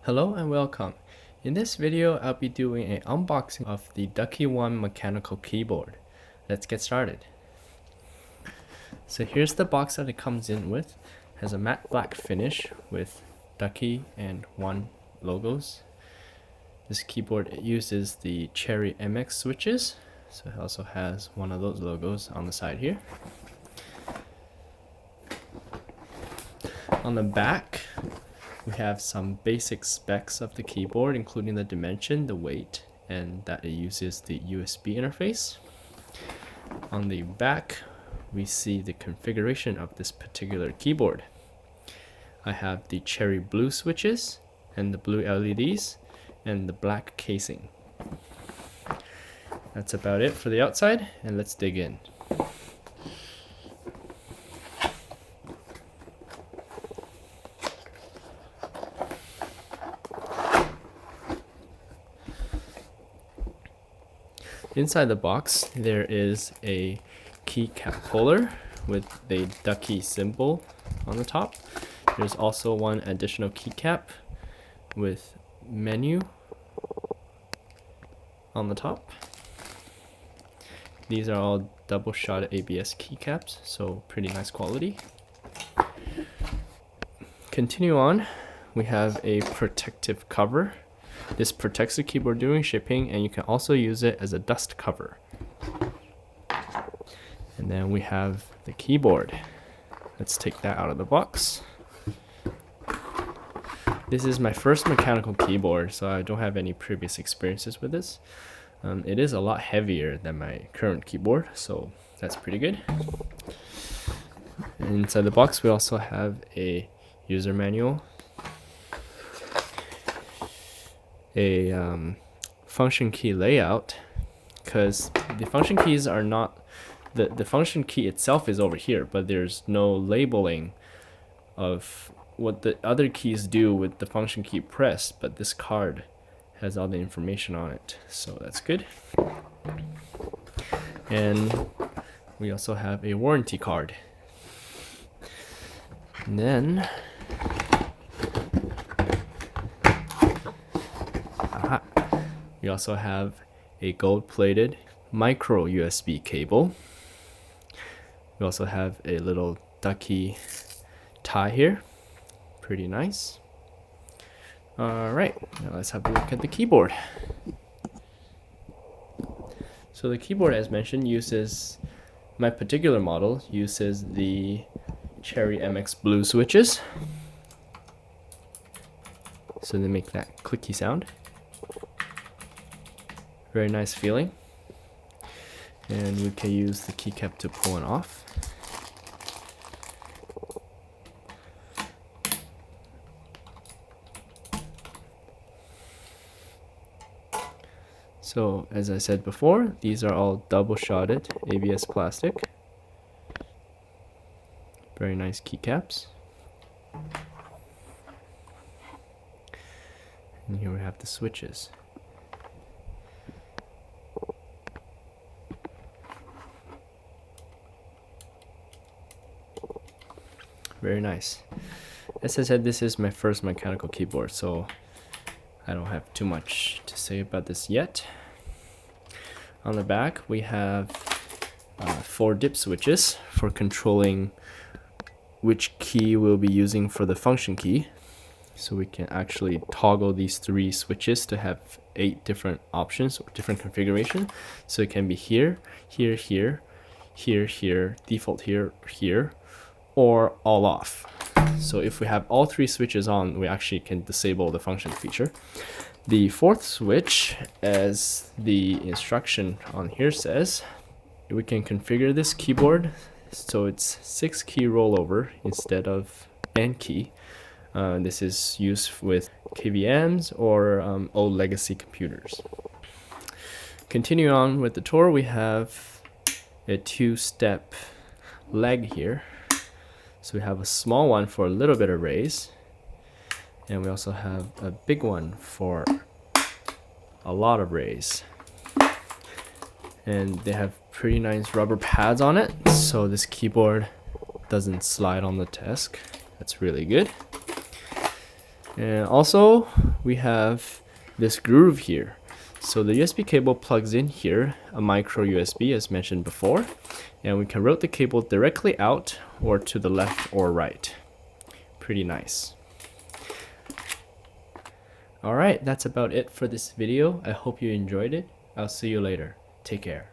Hello and welcome. In this video, I'll be doing an unboxing of the Ducky ONE mechanical keyboard. Let's get started. So here's the box that it comes in with. It has a matte black finish with Ducky and ONE logos. This keyboard uses the Cherry MX switches, so it also has one of those logos on the side here. On the back, we have some basic specs of the keyboard, including the dimension, the weight, and that it uses the USB interface. On the back, we see the configuration of this particular keyboard. I have the cherry blue switches and the blue LEDs and the black casing. That's about it for the outside, and let's dig in. Inside the box, there is a keycap holder with a Ducky symbol on the top. There's also one additional keycap with menu on the top. These are all double-shot ABS keycaps, so pretty nice quality. Continue on, we have a protective cover. This protects the keyboard during shipping, and you can also use it as a dust cover. And then we have the keyboard. Let's take that out of the box. This is my first mechanical keyboard, so I don't have any previous experiences with this. It is a lot heavier than my current keyboard, so that's pretty good. And inside the box, we also have a user manual, a function key layout, because the function keys are not, the function key itself is over here, but there's no labeling of what the other keys do with the function key pressed, but this card has all the information on it, so that's good. And we also have a warranty card. And then we also have a gold-plated micro USB cable. We also have a little Ducky tie here. Pretty nice. Alright, now let's have a look at the keyboard. So the keyboard, as mentioned, my particular model uses the Cherry MX blue switches. So they make that clicky sound. Very nice feeling. And we can use the keycap to pull it off. So as I said before, these are all double-shotted ABS plastic. Very nice keycaps. And here we have the switches. Very nice. As I said, this is my first mechanical keyboard, so I don't have too much to say about this yet. On the back, we have 4 dip switches for controlling which key we'll be using for the function key. So we can actually toggle these 3 switches to have 8 different options or different configuration. So it can be here, here, here, here, here, default here, here, or all off. So if we have all 3 switches on, we actually can disable the function feature. The 4th switch, as the instruction on here says, we can configure this keyboard so it's 6 key rollover instead of N key. This is used with KVMs or old legacy computers. Continue on with the tour, we have a 2-step leg here. So we have a small one for a little bit of raise, and we also have a big one for a lot of raise. And they have pretty nice rubber pads on it, so this keyboard doesn't slide on the desk. That's really good. And also we have this groove here. So the USB cable plugs in here, a micro USB as mentioned before, and we can route the cable directly out or to the left or right. Pretty nice. Alright, that's about it for this video. I hope you enjoyed it. I'll see you later. Take care.